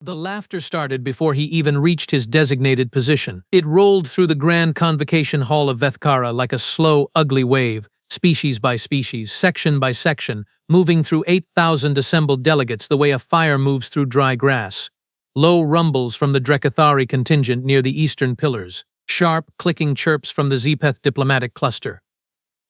The laughter started before he even reached his designated position. It rolled through the grand convocation hall of Vethkara like a slow, ugly wave, species by species, section by section, moving through 8,000 assembled delegates the way a fire moves through dry grass. Low rumbles from the Drekkathari contingent near the eastern pillars. Sharp, clicking chirps from the Zepeth diplomatic cluster.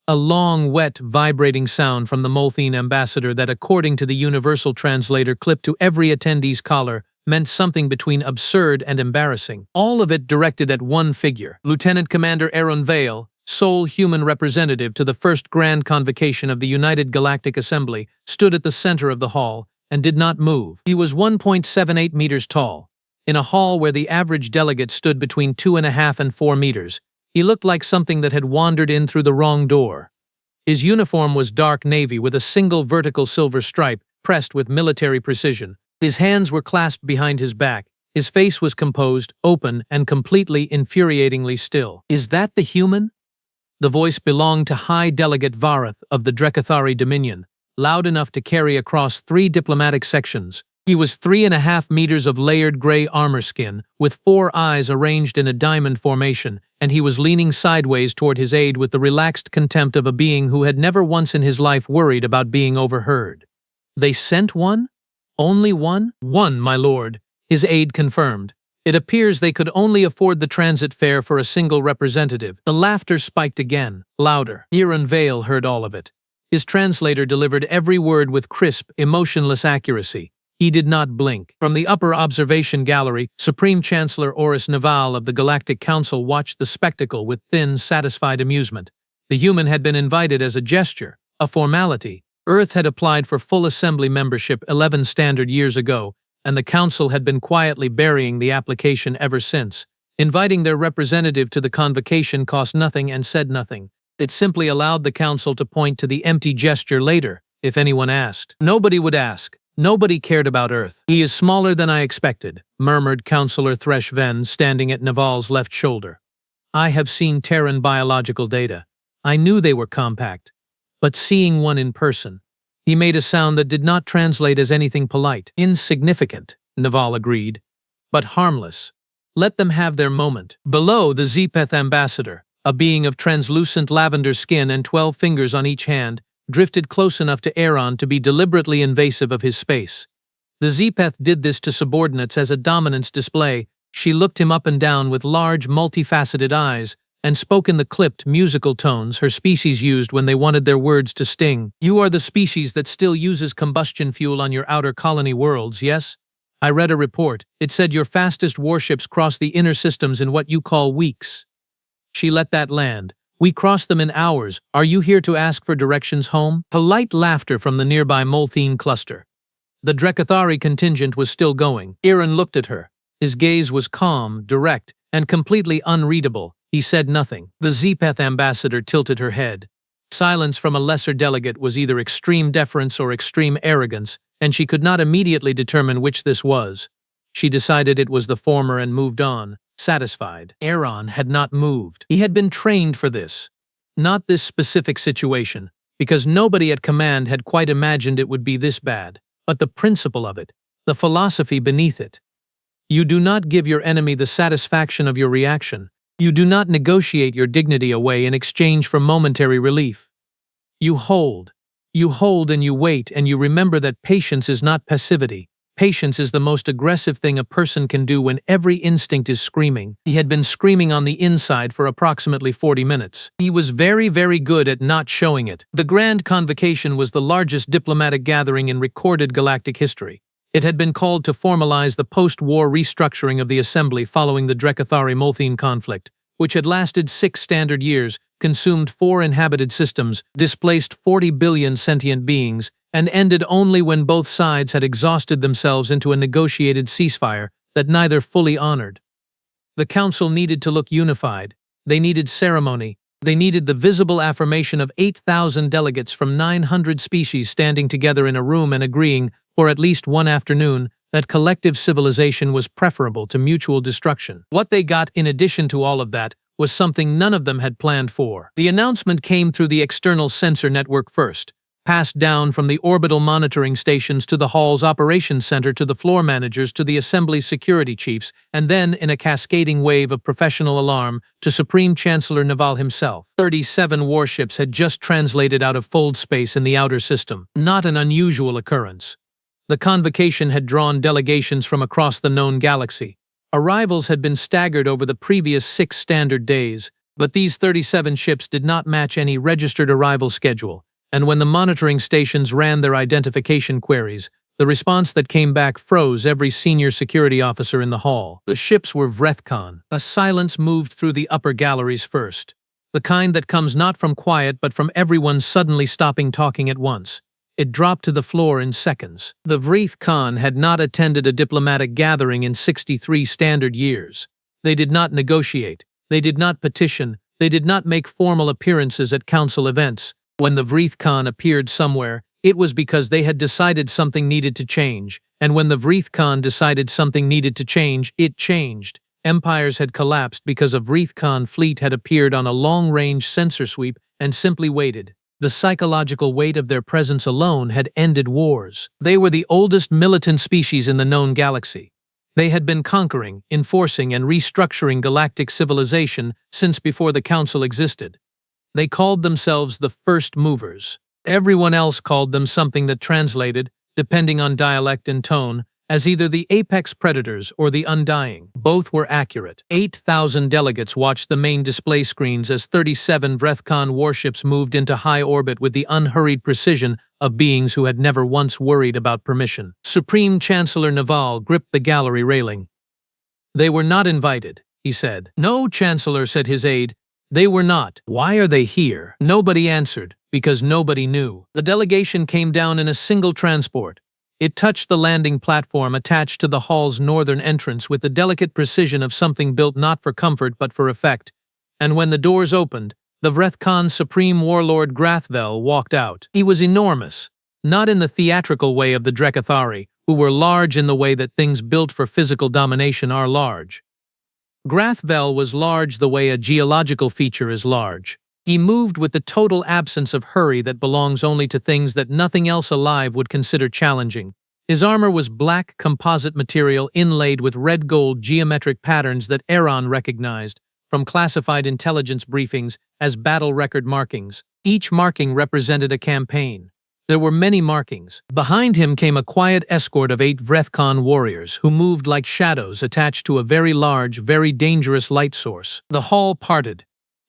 A long, wet, vibrating sound from the Molthene ambassador that, according to the universal translator clipped to every attendee's collar, meant something between absurd and embarrassing. All of it directed at one figure, Lieutenant Commander Aaron Vale, sole human representative to the first grand convocation of the United Galactic Assembly, stood at the center of the hall and did not move. He was 1.78 meters tall. In a hall where the average delegate stood between 2.5 and 4 meters, he looked like something that had wandered in through the wrong door. His uniform was dark navy with a single vertical silver stripe pressed with military precision. His hands were clasped behind his back. His face was composed, open, and completely infuriatingly still. "Is that the human?" The voice belonged to High Delegate Varath of the Drekkathari Dominion, loud enough to carry across 3 diplomatic sections. He was 3.5 meters of layered gray armor skin, with 4 eyes arranged in a diamond formation, and he was leaning sideways toward his aide with the relaxed contempt of a being who had never once in his life worried about being overheard. "They sent one? Only one?" "One, my lord," his aide confirmed. "It appears they could only afford the transit fare for a single representative." The laughter spiked again, louder. Aaron Vale heard all of it. His translator delivered every word with crisp, emotionless accuracy. He did not blink. From the upper observation gallery, Supreme Chancellor Oris Naval of the Galactic Council watched the spectacle with thin, satisfied amusement. The human had been invited as a gesture, a formality. Earth had applied for full assembly membership 11 standard years ago, and the Council had been quietly burying the application ever since. Inviting their representative to the convocation cost nothing and said nothing. It simply allowed the Council to point to the empty gesture later, if anyone asked. Nobody would ask. Nobody cared about Earth. "He is smaller than I expected," murmured Councillor Thresh Ven, standing at Naval's left shoulder. "I have seen Terran biological data. I knew they were compact. But seeing one in person..." He made a sound that did not translate as anything polite. "Insignificant," Naval agreed. "But harmless. Let them have their moment." Below, the Zepeth ambassador, a being of translucent lavender skin and 12 fingers on each hand, drifted close enough to Aaron to be deliberately invasive of his space. The Zepeth did this to subordinates as a dominance display. She looked him up and down with large, multifaceted eyes, and spoke in the clipped, musical tones her species used when they wanted their words to sting. "You are the species that still uses combustion fuel on your outer colony worlds, yes? I read a report. It said your fastest warships cross the inner systems in what you call weeks." She let that land. "We cross them in hours. Are you here to ask for directions home?" Polite laughter from the nearby Molthene cluster. The Drekkathari contingent was still going. Aaron looked at her. His gaze was calm, direct, and completely unreadable. He said nothing. The Zepeth ambassador tilted her head. Silence from a lesser delegate was either extreme deference or extreme arrogance, and she could not immediately determine which this was. She decided it was the former and moved on, satisfied. Aaron had not moved. He had been trained for this. Not this specific situation, because nobody at command had quite imagined it would be this bad, but the principle of it, the philosophy beneath it. You do not give your enemy the satisfaction of your reaction. You do not negotiate your dignity away in exchange for momentary relief. You hold. You hold and you wait, and you remember that patience is not passivity. Patience is the most aggressive thing a person can do when every instinct is screaming. He had been screaming on the inside for approximately 40 minutes. He was very, very good at not showing it. The Grand Convocation was the largest diplomatic gathering in recorded galactic history. It had been called to formalize the post-war restructuring of the Assembly following the Drekkathari-Molthene conflict, which had lasted 6 standard years, consumed 4 inhabited systems, displaced 40 billion sentient beings, and ended only when both sides had exhausted themselves into a negotiated ceasefire that neither fully honored. The Council needed to look unified. They needed ceremony. They needed the visible affirmation of 8,000 delegates from 900 species standing together in a room and agreeing, for at least one afternoon, that collective civilization was preferable to mutual destruction. What they got in addition to all of that was something none of them had planned for. The announcement came through the external sensor network first. passed down from the orbital monitoring stations to the hall's operations center to the floor managers to the assembly's security chiefs, and then, in a cascading wave of professional alarm, to Supreme Chancellor Naval himself. 37 warships had just translated out of fold space in the outer system, not an unusual occurrence. The convocation had drawn delegations from across the known galaxy. Arrivals had been staggered over the previous 6 standard days, but these 37 ships did not match any registered arrival schedule, and when the monitoring stations ran their identification queries, the response that came back froze every senior security officer in the hall. The ships were Vrethkon. A silence moved through the upper galleries first, the kind that comes not from quiet but from everyone suddenly stopping talking at once. It dropped to the floor in seconds. The Vreth Khan had not attended a diplomatic gathering in 63 standard years. They did not negotiate. They did not petition. They did not make formal appearances at council events. When the Vreth Khan appeared somewhere, it was because they had decided something needed to change. And when the Vreth Khan decided something needed to change, it changed. Empires had collapsed because a Vreth Khan fleet had appeared on a long-range sensor sweep and simply waited. The psychological weight of their presence alone had ended wars. They were the oldest militant species in the known galaxy. They had been conquering, enforcing, and restructuring galactic civilization since before the Council existed. They called themselves the First Movers. Everyone else called them something that translated, depending on dialect and tone, as either the apex predators or the undying. Both were accurate. 8,000 delegates watched the main display screens as 37 Vrethkon warships moved into high orbit with the unhurried precision of beings who had never once worried about permission. Supreme Chancellor Naval gripped the gallery railing. "They were not invited," he said. "No, Chancellor," said his aide. "They were not." "Why are they here?" Nobody answered, because nobody knew. The delegation came down in a single transport. It touched the landing platform attached to the hall's northern entrance with the delicate precision of something built not for comfort but for effect, and when the doors opened, the Vrethkon Supreme Warlord Grathvel walked out. He was enormous, not in the theatrical way of the Drekkathari, who were large in the way that things built for physical domination are large. Grathvel was large the way a geological feature is large. He moved with the total absence of hurry that belongs only to things that nothing else alive would consider challenging. His armor was black composite material inlaid with red-gold geometric patterns that Aaron recognized from classified intelligence briefings as battle record markings. Each marking represented a campaign. There were many markings. Behind him came a quiet escort of 8 Vrethkon warriors who moved like shadows attached to a very large, very dangerous light source. The hall parted.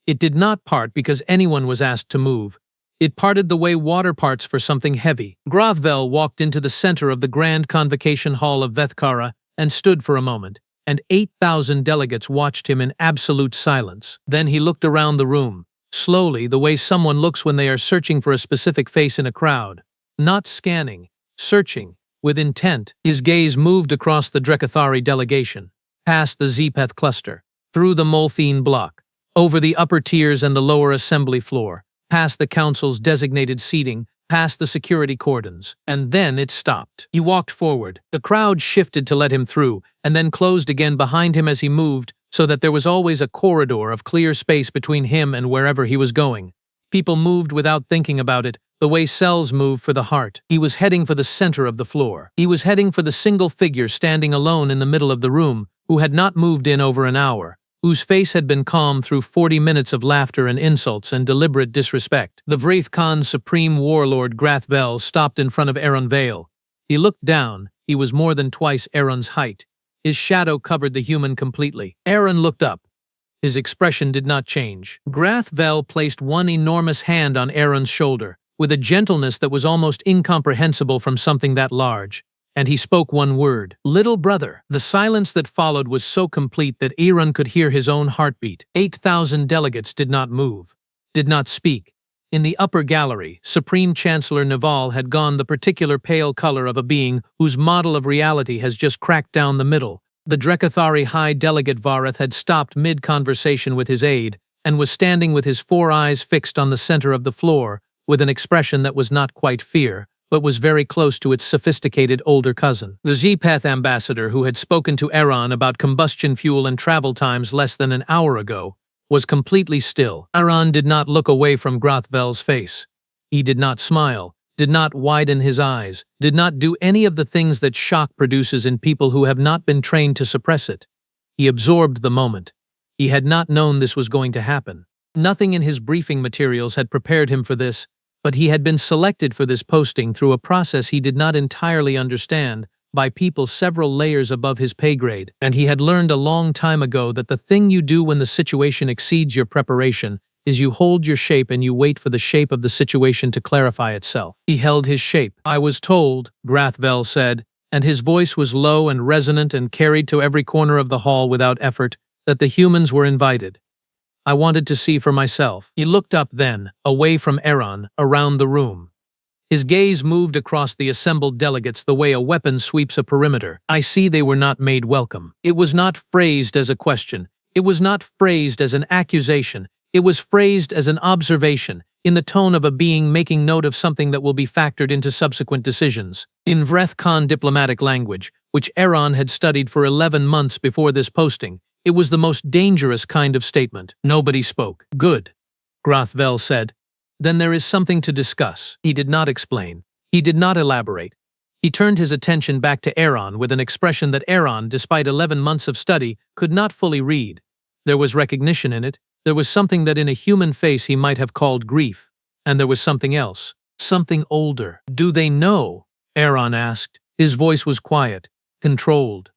It did not part because anyone was asked to move. It parted the way water parts for something heavy. Grathvel walked into the center of the Grand Convocation Hall of Vethkara and stood for a moment, and 8,000 delegates watched him in absolute silence. Then he looked around the room, slowly, the way someone looks when they are searching for a specific face in a crowd. Not scanning, searching, with intent. His gaze moved across the Drekkathari delegation, past the Zepeth cluster, through the Molthene block, over the upper tiers and the lower assembly floor, past the council's designated seating, past the security cordons, and then it stopped. He walked forward. The crowd shifted to let him through, and then closed again behind him as he moved, so that there was always a corridor of clear space between him and wherever he was going. People moved without thinking about it, the way cells move for the heart. He was heading for the center of the floor. He was heading for the single figure standing alone in the middle of the room, who had not moved in over an hour, whose face had been calm through 40 minutes of laughter and insults and deliberate disrespect. The Vrethkon Supreme Warlord Grathvel stopped in front of Aaron Vale. He looked down. He was more than twice Aaron's height. His shadow covered the human completely. Aaron looked up. His expression did not change. Grathvel placed one enormous hand on Aaron's shoulder, with a gentleness that was almost incomprehensible from something that large. And he spoke one word: "Little brother." The silence that followed was so complete that Aaron could hear his own heartbeat. 8,000 delegates did not move, did not speak. In the upper gallery, Supreme Chancellor Naval had gone the particular pale color of a being whose model of reality has just cracked down the middle. The Drekkathari High Delegate Vareth had stopped mid-conversation with his aide and was standing with his 4 eyes fixed on the center of the floor with an expression that was not quite fear, but was very close to its sophisticated older cousin. The Zepeth ambassador, who had spoken to Aaron about combustion fuel and travel times less than an hour ago, was completely still. Aaron did not look away from Grathvel's face. He did not smile, did not widen his eyes, did not do any of the things that shock produces in people who have not been trained to suppress it. He absorbed the moment. He had not known this was going to happen. Nothing in his briefing materials had prepared him for this, but he had been selected for this posting through a process he did not entirely understand, by people several layers above his pay grade, and he had learned a long time ago that the thing you do when the situation exceeds your preparation is you hold your shape and you wait for the shape of the situation to clarify itself. He held his shape. "I was told," Grathvel said, and his voice was low and resonant and carried to every corner of the hall without effort, that the humans were invited. I wanted to see for myself. He looked up then, away from Aaron, around the room. His gaze moved across the assembled delegates the way a weapon sweeps a perimeter. I see they were not made welcome. It was not phrased as a question. It was not phrased as an accusation. It was phrased as an observation, in the tone of a being making note of something that will be factored into subsequent decisions. In Vrethkan diplomatic language, which Aaron had studied for 11 months before this posting, it was the most dangerous kind of statement. Nobody spoke. "Good," Grathvel said. "Then there is something to discuss." He did not explain. He did not elaborate. He turned his attention back to Aaron with an expression that Aaron, despite 11 months of study, could not fully read. There was recognition in it. There was something that in a human face he might have called grief. And there was something else. Something older. "Do they know?" Aaron asked. His voice was quiet, controlled.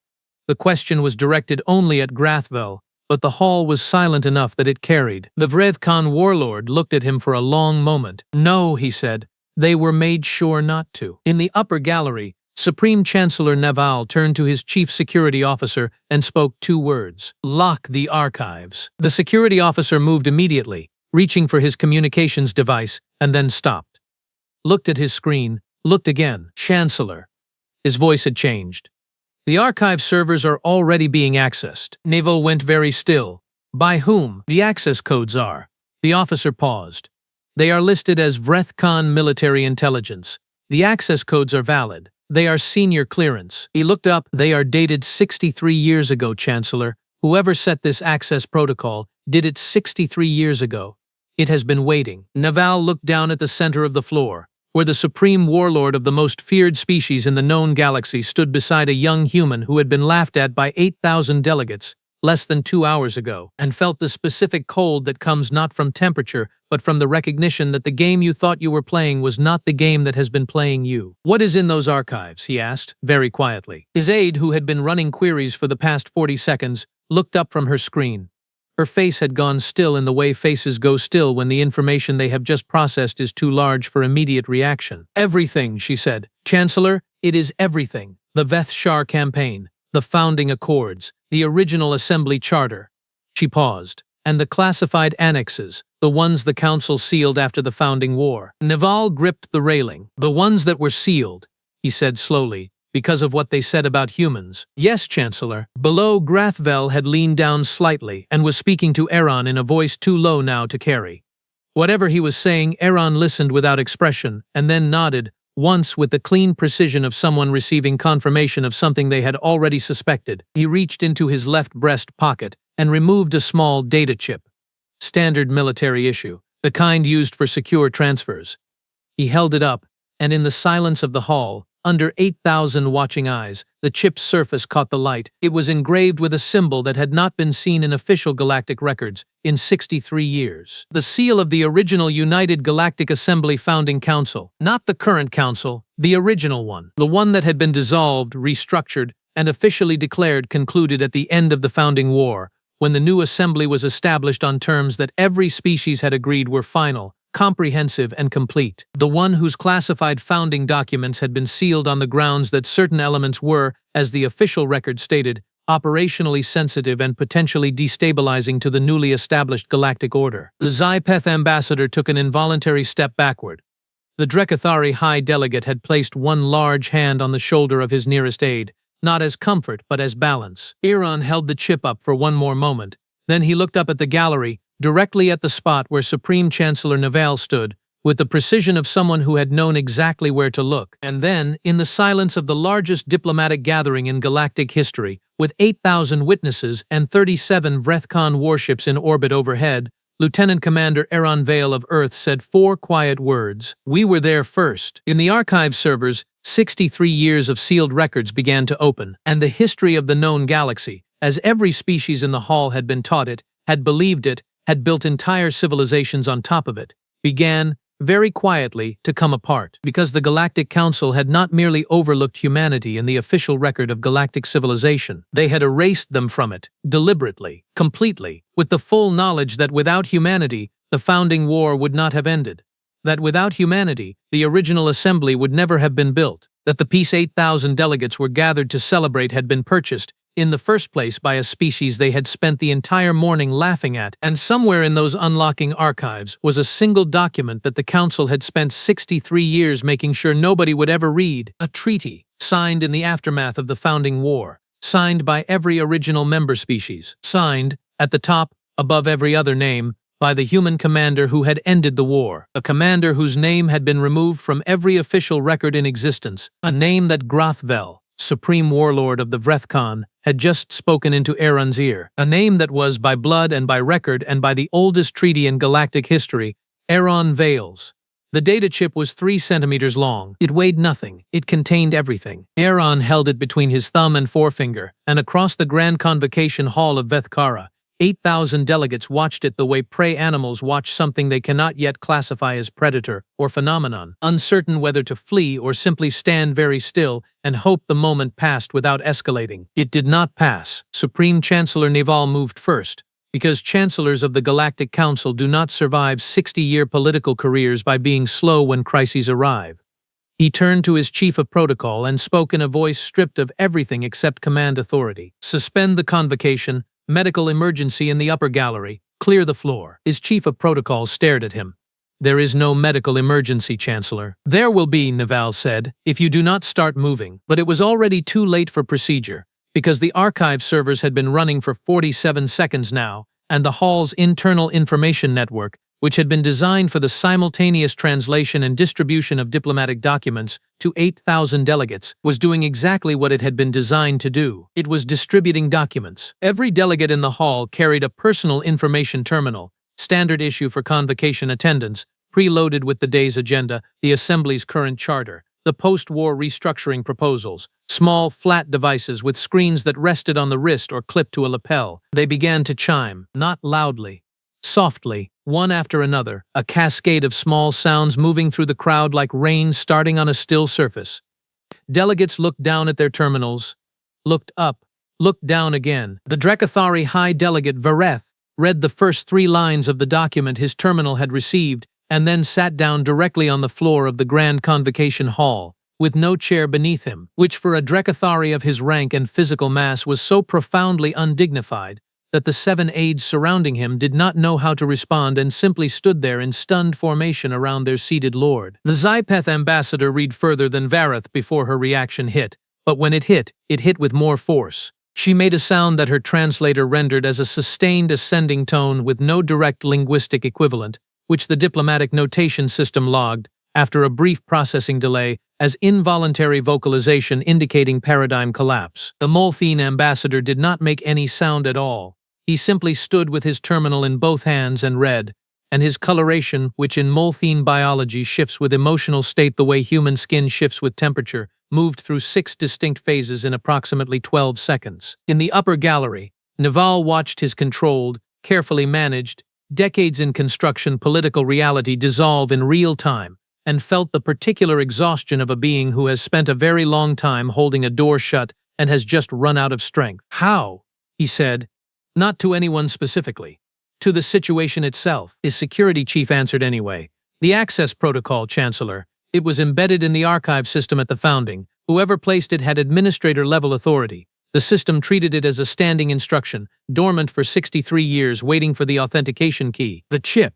The question was directed only at Grathvel, but the hall was silent enough that it carried. The Vrethkan warlord looked at him for a long moment. "No," he said. "They were made sure not to." In the upper gallery, Supreme Chancellor Naval turned to his chief security officer and spoke 2 words. "Lock the archives." The security officer moved immediately, reaching for his communications device, and then stopped. Looked at his screen, looked again. "Chancellor." His voice had changed. "The archive servers are already being accessed." Naval went very still. "By whom?" "The access codes are." The officer paused. "They are listed as Vrethkan military intelligence. The access codes are valid. They are senior clearance." He looked up. "They are dated 63 years ago, Chancellor. Whoever set this access protocol did it 63 years ago. It has been waiting." Naval looked down at the center of the floor, where the supreme warlord of the most feared species in the known galaxy stood beside a young human who had been laughed at by 8,000 delegates less than 2 hours ago, and felt the specific cold that comes not from temperature, but from the recognition that the game you thought you were playing was not the game that has been playing you. "What is in those archives?" he asked, very quietly. His aide, who had been running queries for the past 40 seconds, looked up from her screen. Her face had gone still in the way faces go still when the information they have just processed is too large for immediate reaction. "Everything," she said. "Chancellor, it is everything. The Veth-Shar campaign, the founding accords, the original assembly charter." She paused. "And the classified annexes, the ones the council sealed after the founding war." Naval gripped the railing. "The ones that were sealed," he said slowly, "because of what they said about humans." "Yes, Chancellor." Below, Grathvel had leaned down slightly and was speaking to Aaron in a voice too low now to carry. Whatever he was saying, Aaron listened without expression, and then nodded, once with the clean precision of someone receiving confirmation of something they had already suspected. He reached into his left breast pocket and removed a small data chip. Standard military issue, the kind used for secure transfers. He held it up, and in the silence of the hall, under 8,000 watching eyes, the chip's surface caught the light. It was engraved with a symbol that had not been seen in official galactic records in 63 years. The seal of the original United Galactic Assembly Founding Council. Not the current council, the original one. The one that had been dissolved, restructured, and officially declared concluded at the end of the founding war, when the new assembly was established on terms that every species had agreed were final, comprehensive, and complete. The one whose classified founding documents had been sealed on the grounds that certain elements were, as the official record stated, operationally sensitive and potentially destabilizing to the newly established galactic order. The Xipeth ambassador took an involuntary step backward. The Drekathari High Delegate had placed one large hand on the shoulder of his nearest aide, not as comfort but as balance. Aaron held the chip up for one more moment. Then he looked up at the gallery, directly at the spot where Supreme Chancellor Naval stood, with the precision of someone who had known exactly where to look. And then, in the silence of the largest diplomatic gathering in galactic history, with 8,000 witnesses and 37 Vrethkan warships in orbit overhead, Lieutenant Commander Aaron Vale of Earth said 4 quiet words. We were there first. In the archive servers, 63 years of sealed records began to open, and the history of the known galaxy, as every species in the hall had been taught it, had believed it, had built entire civilizations on top of it, began, very quietly, to come apart, because the Galactic Council had not merely overlooked humanity in the official record of galactic civilization. They had erased them from it, deliberately, completely, with the full knowledge that without humanity, the founding war would not have ended. That without humanity, the original assembly would never have been built. That the peace 8,000 delegates were gathered to celebrate had been purchased, in the first place by a species they had spent the entire morning laughing at, and somewhere in those unlocking archives was a single document that the Council had spent 63 years making sure nobody would ever read. A treaty, signed in the aftermath of the founding war, signed by every original member species, signed, at the top, above every other name, by the human commander who had ended the war, a commander whose name had been removed from every official record in existence, a name that Grothvel, supreme warlord of the Vrethkon, had just spoken into Aaron's ear, a name that was, by blood and by record and by the oldest treaty in galactic history, Aaron Vale's. The data chip was 3 centimeters long. It weighed nothing. It contained everything. Aaron held it between his thumb and forefinger, and across the Grand Convocation Hall of Vethkara, 8,000 delegates watched it the way prey animals watch something they cannot yet classify as predator or phenomenon, uncertain whether to flee or simply stand very still and hope the moment passed without escalating. It did not pass. Supreme Chancellor Neval moved first, because chancellors of the Galactic Council do not survive 60-year political careers by being slow when crises arrive. He turned to his chief of protocol and spoke in a voice stripped of everything except command authority. Suspend the convocation. Medical emergency in the upper gallery. Clear the floor. His chief of protocol stared at him. There is no medical emergency, Chancellor. There will be, Neval said, if you do not start moving. But it was already too late for procedure, because the archive servers had been running for 47 seconds now, and the hall's internal information network, which had been designed for the simultaneous translation and distribution of diplomatic documents to 8,000 delegates, was doing exactly what it had been designed to do. It was distributing documents. Every delegate in the hall carried a personal information terminal, standard issue for convocation attendance, preloaded with the day's agenda, the Assembly's current charter, the post-war restructuring proposals, small, flat devices with screens that rested on the wrist or clipped to a lapel. They began to chime, not loudly, softly, one after another, a cascade of small sounds moving through the crowd like rain starting on a still surface. Delegates looked down at their terminals, looked up, looked down again. The Drekathari High Delegate Vareth read the first 3 lines of the document his terminal had received and then sat down directly on the floor of the Grand Convocation Hall, with no chair beneath him, which for a Drekathari of his rank and physical mass was so profoundly undignified that the 7 aides surrounding him did not know how to respond and simply stood there in stunned formation around their seated lord. The Zypeth ambassador read further than Vareth before her reaction hit, but when it hit with more force. She made a sound that her translator rendered as a sustained ascending tone with no direct linguistic equivalent, which the diplomatic notation system logged, after a brief processing delay, as involuntary vocalization indicating paradigm collapse. The Molthene ambassador did not make any sound at all. He simply stood with his terminal in both hands and read, and his coloration, which in Molthene biology shifts with emotional state the way human skin shifts with temperature, moved through 6 distinct phases in approximately 12 seconds. In the upper gallery, Neval watched his controlled, carefully managed, decades in construction political reality dissolve in real time, and felt the particular exhaustion of a being who has spent a very long time holding a door shut and has just run out of strength. How? He said. Not to anyone specifically. To the situation itself. His security chief answered anyway. The access protocol, Chancellor. It was embedded in the archive system at the founding. Whoever placed it had administrator-level authority. The system treated it as a standing instruction, dormant for 63 years waiting for the authentication key. The chip,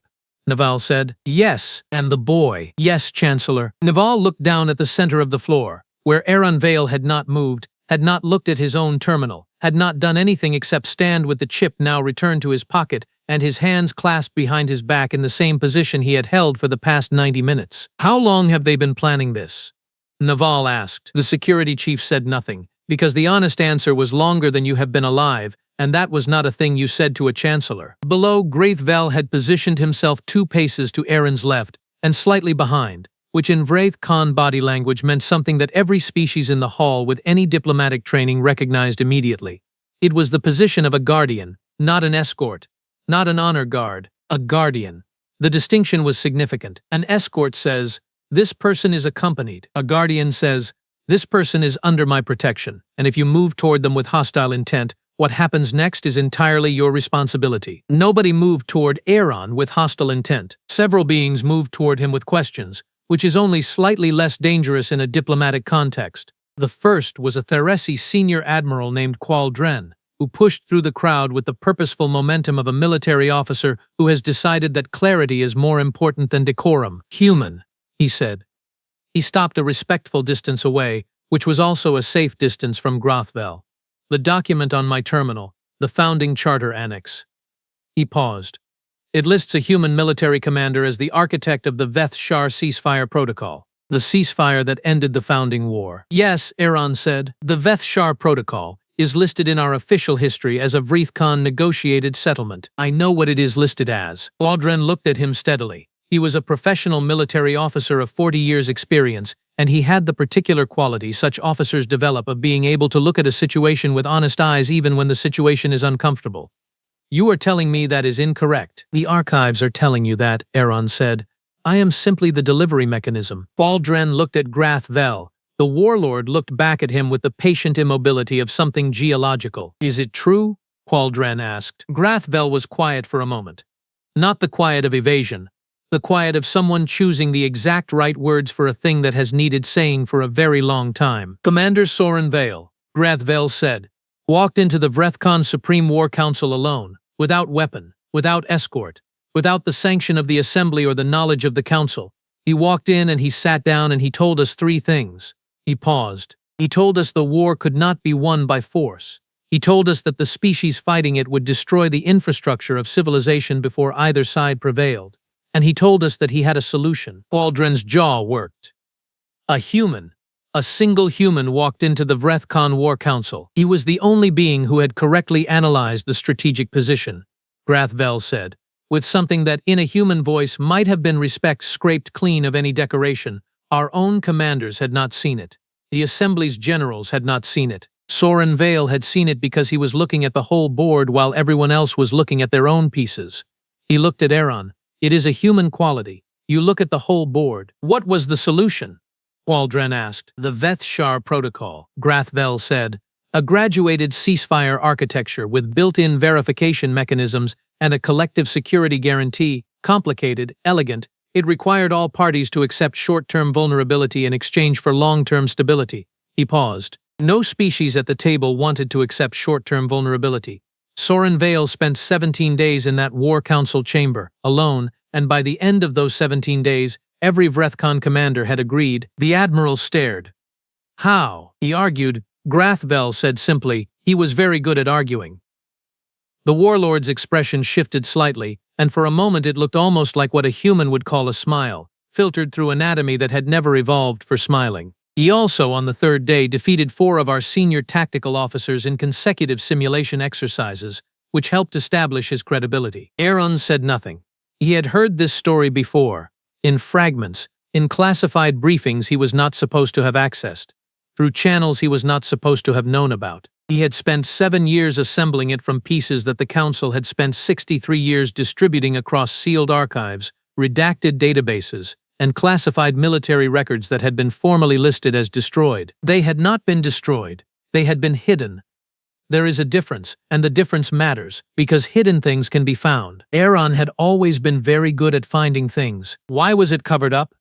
Neval said. Yes, and the boy. Yes, Chancellor. Neval looked down at the center of the floor, where Aaron Vale had not moved, had not looked at his own terminal, had not done anything except stand with the chip now returned to his pocket and his hands clasped behind his back in the same position he had held for the past 90 minutes. How long have they been planning this? Neval asked. The security chief said nothing, because the honest answer was longer than you have been alive, And that was not a thing you said to a chancellor. Below, Graithvel had positioned himself 2 paces to Aaron's left, and slightly behind, which in Vraith Khan body language meant something that every species in the hall with any diplomatic training recognized immediately. It was the position of a guardian, not an escort, not an honor guard, a guardian. The distinction was significant. An escort says, "This person is accompanied." A guardian says, "This person is under my protection, and if you move toward them with hostile intent, what happens next is entirely your responsibility." Nobody moved toward Aaron with hostile intent. Several beings moved toward him with questions, which is only slightly less dangerous in a diplomatic context. The first was a Theresi senior admiral named Qualdren, who pushed through the crowd with the purposeful momentum of a military officer who has decided that clarity is more important than decorum. "Human," he said. He stopped a respectful distance away, which was also a safe distance from Graithvel. "The document on my terminal, the founding charter annex." He paused. "It lists a human military commander as the architect of the Veth-Shar ceasefire protocol, the ceasefire that ended the founding war." "Yes," Aaron said, "the Veth-Shar protocol is listed in our official history as a Vraith Khan negotiated settlement. I know what it is listed as." Qualdren looked at him steadily. He was a professional military officer of 40 years' experience, and he had the particular quality such officers develop of being able to look at a situation with honest eyes even when the situation is uncomfortable. "You are telling me that is incorrect." "The archives are telling you that," Aaron said. "I am simply the delivery mechanism." Qualdren looked at Graithvel. The warlord looked back at him with the patient immobility of something geological. "Is it true?" Qualdren asked. Graithvel was quiet for a moment. Not the quiet of evasion. The quiet of someone choosing the exact right words for a thing that has needed saying for a very long time. "Commander Soren Vale," Graithvel said, "walked into the Vraith Khan Supreme War Council alone, without weapon, without escort, without the sanction of the assembly or the knowledge of the council. He walked in and he sat down and he told us 3 things. He paused. He told us the war could not be won by force. He told us that the species fighting it would destroy the infrastructure of civilization before either side prevailed. And he told us that he had a solution." Qualdren's jaw worked. A human, a single human walked into the Vraith Khan War Council. He was the only being who had correctly analyzed the strategic position, Graithvel said, with something that in a human voice might have been respect scraped clean of any decoration. Our own commanders had not seen it. The Assembly's generals had not seen it. Soren Vale had seen it because he was looking at the whole board while everyone else was looking at their own pieces. He looked at Aaron. "It is a human quality. You look at the whole board." "What was the solution?" Qualdren asked. "The Veth-Shar protocol," Graithvel said. "A graduated ceasefire architecture with built-in verification mechanisms and a collective security guarantee, complicated, elegant. It required all parties to accept short-term vulnerability in exchange for long-term stability." He paused. No species at the table wanted to accept short-term vulnerability. Soren Vale spent 17 days in that War Council chamber, alone, and by the end of those 17 days, every Vraith Khan commander had agreed. The admiral stared. "How?" he argued. Graithvel said simply, "He was very good at arguing." The warlord's expression shifted slightly, and for a moment it looked almost like what a human would call a smile, filtered through anatomy that had never evolved for smiling. "He also, on the 3rd day, defeated 4 of our senior tactical officers in consecutive simulation exercises, which helped establish his credibility." Aaron said nothing. He had heard this story before, in fragments, in classified briefings he was not supposed to have accessed, through channels he was not supposed to have known about. He had spent 7 years assembling it from pieces that the Council had spent 63 years distributing across sealed archives, redacted databases, and classified military records that had been formally listed as destroyed. They had not been destroyed. They had been hidden. There is a difference, and the difference matters, because hidden things can be found. Aaron had always been very good at finding things. "Why was it covered up?"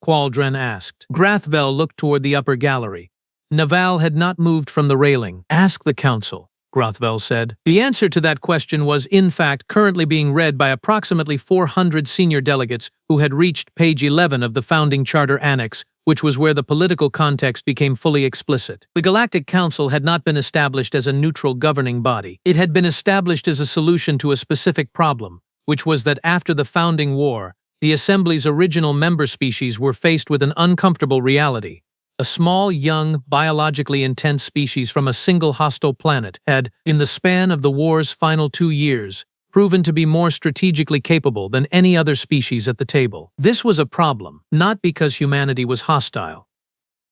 Qualdren asked. Graithvel looked toward the upper gallery. Naval had not moved from the railing. "Ask the Council," Graithvel said. The answer to that question was, in fact, currently being read by approximately 400 senior delegates who had reached page 11 of the founding charter annex, which was where the political context became fully explicit. The Galactic Council had not been established as a neutral governing body. It had been established as a solution to a specific problem, which was that after the founding war, the Assembly's original member species were faced with an uncomfortable reality. A small, young, biologically intense species from a single hostile planet had, in the span of the war's final 2 years, proven to be more strategically capable than any other species at the table. This was a problem, not because humanity was hostile.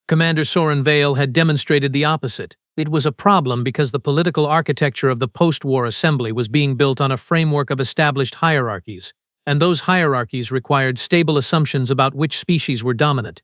Commander Soren Vale had demonstrated the opposite. It was a problem because the political architecture of the post-war assembly was being built on a framework of established hierarchies, and those hierarchies required stable assumptions about which species were dominant.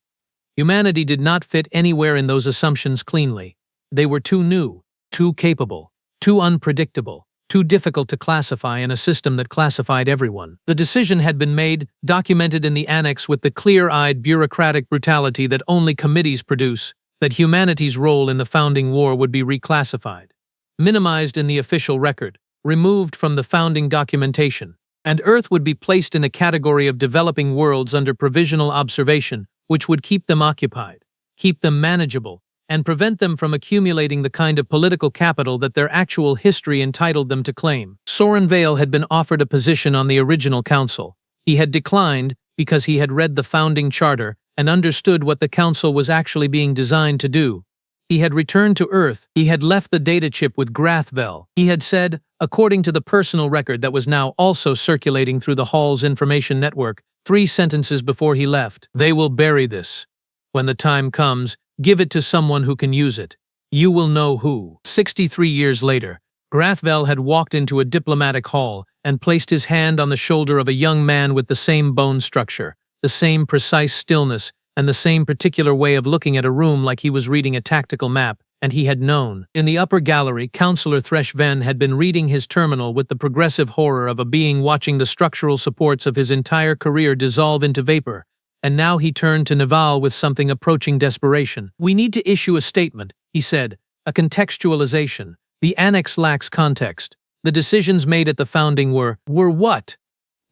Humanity did not fit anywhere in those assumptions cleanly. They were too new, too capable, too unpredictable, too difficult to classify in a system that classified everyone. The decision had been made, documented in the annex with the clear-eyed bureaucratic brutality that only committees produce, that humanity's role in the founding war would be reclassified, minimized in the official record, removed from the founding documentation, and Earth would be placed in a category of developing worlds under provisional observation, which would keep them occupied, keep them manageable, and prevent them from accumulating the kind of political capital that their actual history entitled them to claim. Soren Vale had been offered a position on the original council. He had declined because he had read the founding charter and understood what the council was actually being designed to do. He had returned to Earth. He had left the data chip with Grathvel. He had said, according to the personal record that was now also circulating through the Hall's information network, 3 sentences before he left, "They will bury this. When the time comes, give it to someone who can use it. You will know who." 63 years later, Grathvel had walked into a diplomatic hall and placed his hand on the shoulder of a young man with the same bone structure, the same precise stillness, and the same particular way of looking at a room like he was reading a tactical map, and he had known. In the upper gallery, Councillor Thresh Ven had been reading his terminal with the progressive horror of a being watching the structural supports of his entire career dissolve into vapor, and now he turned to Naval with something approaching desperation. "We need to issue a statement," he said, "a contextualization. The annex lacks context. The decisions made at the founding were what?"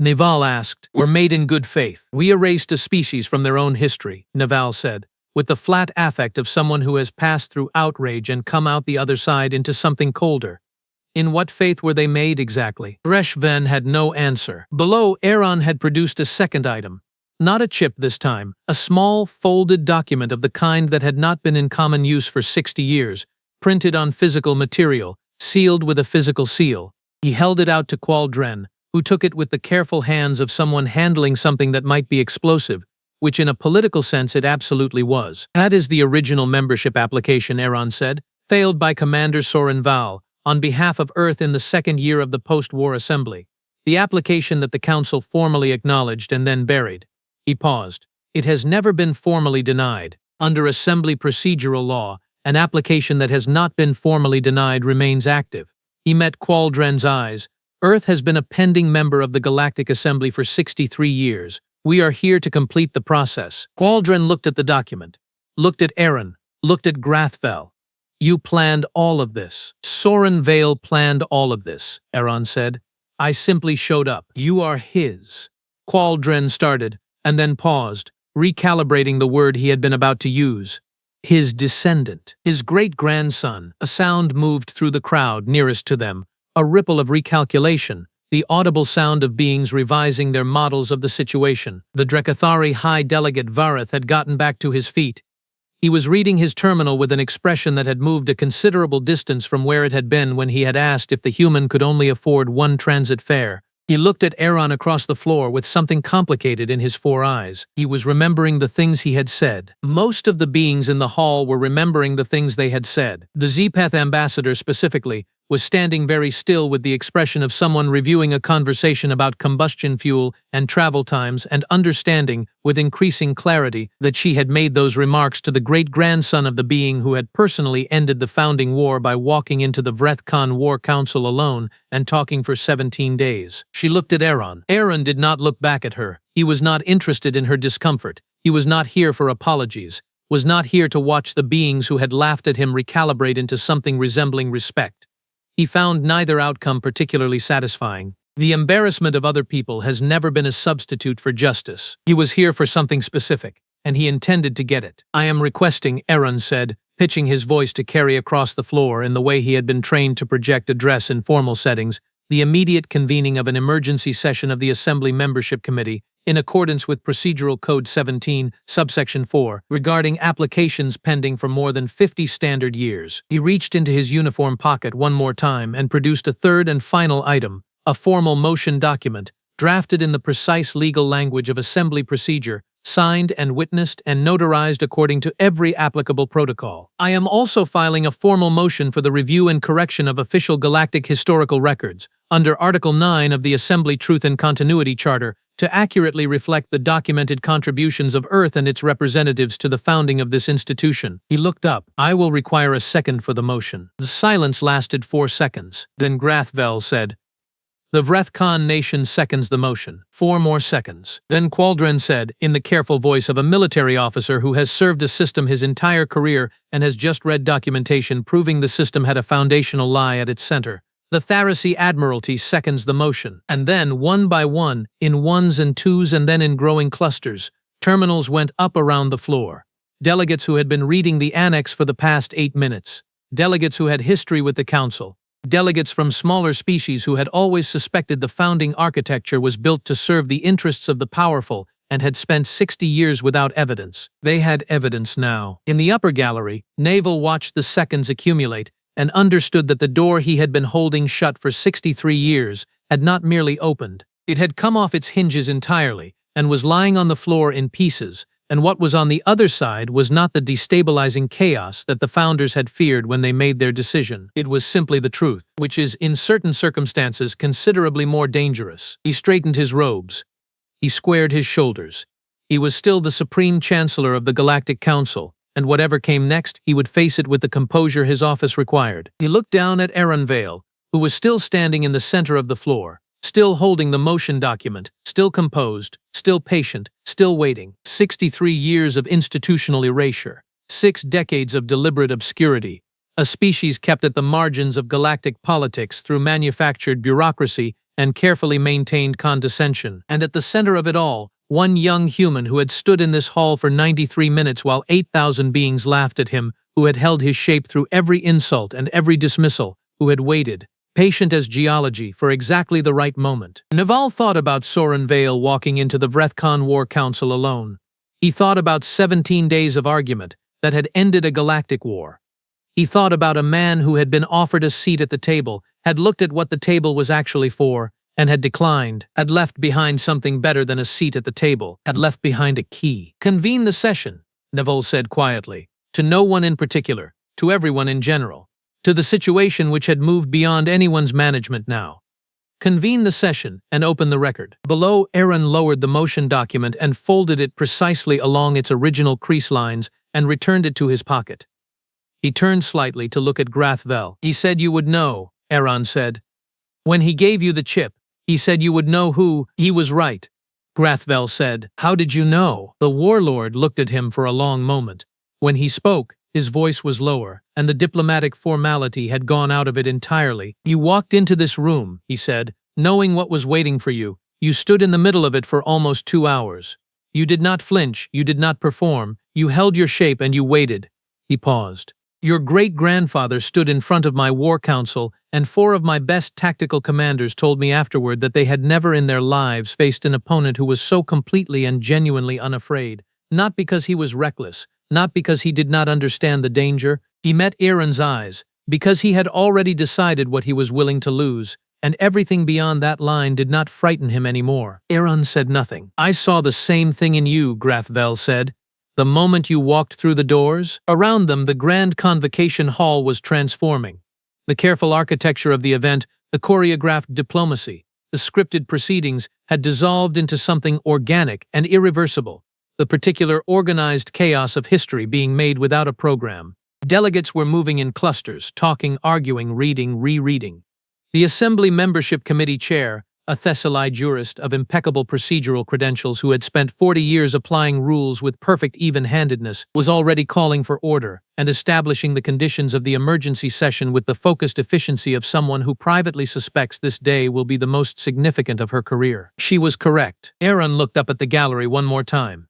Naval asked. "Were made in good faith. We erased a species from their own history," Naval said, with the flat affect of someone who has passed through outrage and come out the other side into something colder. "In what faith were they made exactly?" Thresh Ven had no answer. Below, Aaron had produced a second item. Not a chip this time, a small, folded document of the kind that had not been in common use for 60 years, printed on physical material, sealed with a physical seal. He held it out to Qualdren, who took it with the careful hands of someone handling something that might be explosive, which in a political sense it absolutely was. "That is the original membership application," Aaron said, failed by Commander Soren Val, on behalf of Earth in the second year of the post-war assembly. The application that the Council formally acknowledged and then buried. He paused. "It has never been formally denied. Under Assembly procedural law, an application that has not been formally denied remains active." He met Qualdren's eyes. "Earth has been a pending member of the Galactic Assembly for 63 years. We are here to complete the process." Qualdren looked at the document, looked at Aaron, looked at Grathvel. "You planned all of this." "Soren Vale planned all of this," Aaron said. "I simply showed up. You are his." Qualdren started, and then paused, recalibrating the word he had been about to use. "His descendant. His great-grandson." A sound moved through the crowd nearest to them, a ripple of recalculation, the audible sound of beings revising their models of the situation. The Drekathari High Delegate Vareth had gotten back to his feet. He was reading his terminal with an expression that had moved a considerable distance from where it had been when he had asked if the human could only afford one transit fare. He looked at Aaron across the floor with something complicated in his 4 eyes. He was remembering the things he had said. Most of the beings in the hall were remembering the things they had said. The Zpeth ambassador specifically was standing very still with the expression of someone reviewing a conversation about combustion fuel and travel times and understanding, with increasing clarity, that she had made those remarks to the great-grandson of the being who had personally ended the founding war by walking into the Vrethkon War Council alone and talking for 17 days. She looked at Aaron. Aaron did not look back at her. He was not interested in her discomfort. He was not here for apologies, was not here to watch the beings who had laughed at him recalibrate into something resembling respect. He found neither outcome particularly satisfying. The embarrassment of other people has never been a substitute for justice. He was here for something specific, and he intended to get it. "I am requesting," Aaron said, pitching his voice to carry across the floor in the way he had been trained to project address in formal settings, "the immediate convening of an emergency session of the Assembly Membership Committee in accordance with Procedural Code 17, subsection 4, regarding applications pending for more than 50 standard years. He reached into his uniform pocket one more time and produced a third and final item, a formal motion document, drafted in the precise legal language of assembly procedure, signed and witnessed and notarized according to every applicable protocol. I am also filing a formal motion for the review and correction of official galactic historical records, under Article 9 of the Assembly Truth and Continuity Charter, to accurately reflect the documented contributions of Earth and its representatives to the founding of this institution. He looked up. I will require a second for the motion. The silence lasted 4 seconds. Then Grathvel said, the Vrethkon nation seconds the motion. 4 more seconds. Then Qualdren said, in the careful voice of a military officer who has served a system his entire career and has just read documentation proving the system had a foundational lie at its center, the Tharasi Admiralty seconds the motion. And then, one by one, in ones and twos and then in growing clusters, terminals went up around the floor. Delegates who had been reading the annex for the past 8 minutes. Delegates who had history with the Council. Delegates from smaller species who had always suspected the founding architecture was built to serve the interests of the powerful and had spent 60 years without evidence. They had evidence now. In the upper gallery, Naval watched the seconds accumulate and understood that the door he had been holding shut for 63 years had not merely opened. It had come off its hinges entirely and was lying on the floor in pieces, and what was on the other side was not the destabilizing chaos that the founders had feared when they made their decision. It was simply the truth, which is, in certain circumstances, considerably more dangerous. He straightened his robes. He squared his shoulders. He was still the Supreme Chancellor of the Galactic Council, and whatever came next, he would face it with the composure his office required. He looked down at Aaron Vale, who was still standing in the center of the floor, still holding the motion document, still composed, still patient, still waiting. 63 years of institutional erasure, 6 decades of deliberate obscurity, a species kept at the margins of galactic politics through manufactured bureaucracy and carefully maintained condescension. And at the center of it all, one young human who had stood in this hall for 93 minutes while 8,000 beings laughed at him, who had held his shape through every insult and every dismissal, who had waited, patient as geology, for exactly the right moment. Naval thought about Soren Vale walking into the Vrethkon War Council alone. He thought about 17 days of argument that had ended a galactic war. He thought about a man who had been offered a seat at the table, had looked at what the table was actually for, and had declined, had left behind something better than a seat at the table, had left behind a key. Convene the session, Naval said quietly, to no one in particular, to everyone in general, to the situation which had moved beyond anyone's management now. Convene the session and open the record. Below, Aaron lowered the motion document and folded it precisely along its original crease lines and returned it to his pocket. He turned slightly to look at Grathvel. He said you would know, Aaron said. When he gave you the chip, he said you would know who. He was right, Grathvel said. How did you know? The warlord looked at him for a long moment. When he spoke, his voice was lower, and the diplomatic formality had gone out of it entirely. You walked into this room, he said, knowing what was waiting for you. You stood in the middle of it for almost 2 hours. You did not flinch, you did not perform, you held your shape and you waited. He paused. Your great-grandfather stood in front of my war council, and 4 of my best tactical commanders told me afterward that they had never in their lives faced an opponent who was so completely and genuinely unafraid, not because he was reckless, not because he did not understand the danger. He met Aaron's eyes, because he had already decided what he was willing to lose, and everything beyond that line did not frighten him anymore. Aaron said nothing. I saw the same thing in you, Grathvel said. The moment you walked through the doors, around them the grand convocation hall was transforming. The careful architecture of the event, the choreographed diplomacy, the scripted proceedings had dissolved into something organic and irreversible, the particular organized chaos of history being made without a program. Delegates were moving in clusters, talking, arguing, reading, rereading. The Assembly Membership Committee Chair, a Thessalide jurist of impeccable procedural credentials who had spent 40 years applying rules with perfect even-handedness, was already calling for order and establishing the conditions of the emergency session with the focused efficiency of someone who privately suspects this day will be the most significant of her career. She was correct. Aaron looked up at the gallery one more time.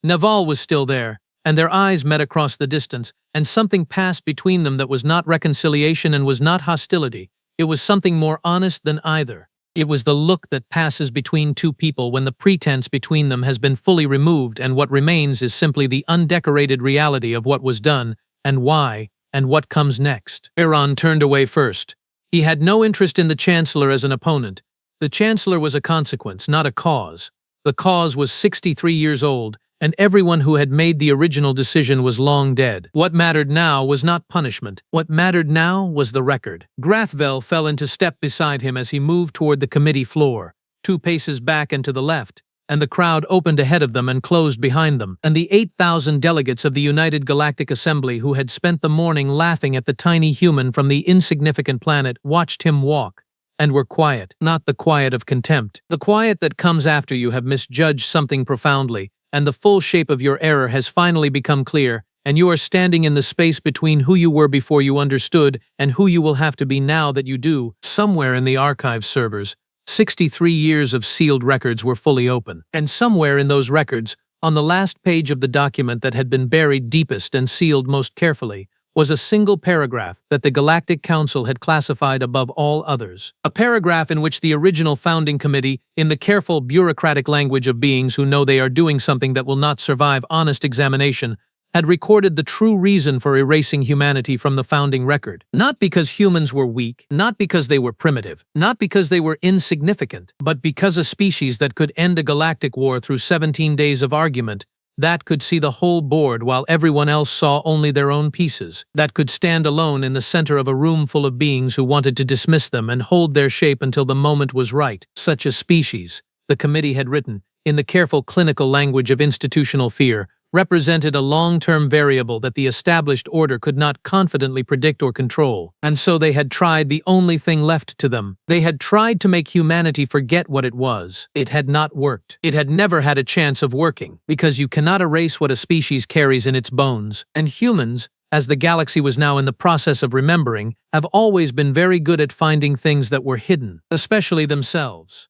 Naval was still there, and their eyes met across the distance, and something passed between them that was not reconciliation and was not hostility. It was something more honest than either. It was the look that passes between two people when the pretense between them has been fully removed and what remains is simply the undecorated reality of what was done, and why, and what comes next. Iran turned away first. He had no interest in the Chancellor as an opponent. The Chancellor was a consequence, not a cause. The cause was 63 years old, and everyone who had made the original decision was long dead. What mattered now was not punishment. What mattered now was the record. Grathvel fell into step beside him as he moved toward the committee floor, 2 paces back and to the left, and the crowd opened ahead of them and closed behind them, and the 8,000 delegates of the United Galactic Assembly who had spent the morning laughing at the tiny human from the insignificant planet watched him walk, and were quiet, not the quiet of contempt. The quiet that comes after you have misjudged something profoundly, and the full shape of your error has finally become clear, and you are standing in the space between who you were before you understood and who you will have to be now that you do. Somewhere in the archive servers, 63 years of sealed records were fully open. And somewhere in those records, on the last page of the document that had been buried deepest and sealed most carefully, was a single paragraph that the Galactic Council had classified above all others. A paragraph in which the original founding committee, in the careful bureaucratic language of beings who know they are doing something that will not survive honest examination, had recorded the true reason for erasing humanity from the founding record. Not because humans were weak, not because they were primitive, not because they were insignificant, but because a species that could end a galactic war through 17 days of argument, that could see the whole board while everyone else saw only their own pieces, that could stand alone in the center of a room full of beings who wanted to dismiss them and hold their shape until the moment was right. Such a species, the committee had written, in the careful clinical language of institutional fear, represented a long-term variable that the established order could not confidently predict or control. And so they had tried the only thing left to them. They had tried to make humanity forget what it was. It had not worked. It had never had a chance of working, because you cannot erase what a species carries in its bones. And humans, as the galaxy was now in the process of remembering, have always been very good at finding things that were hidden, especially themselves.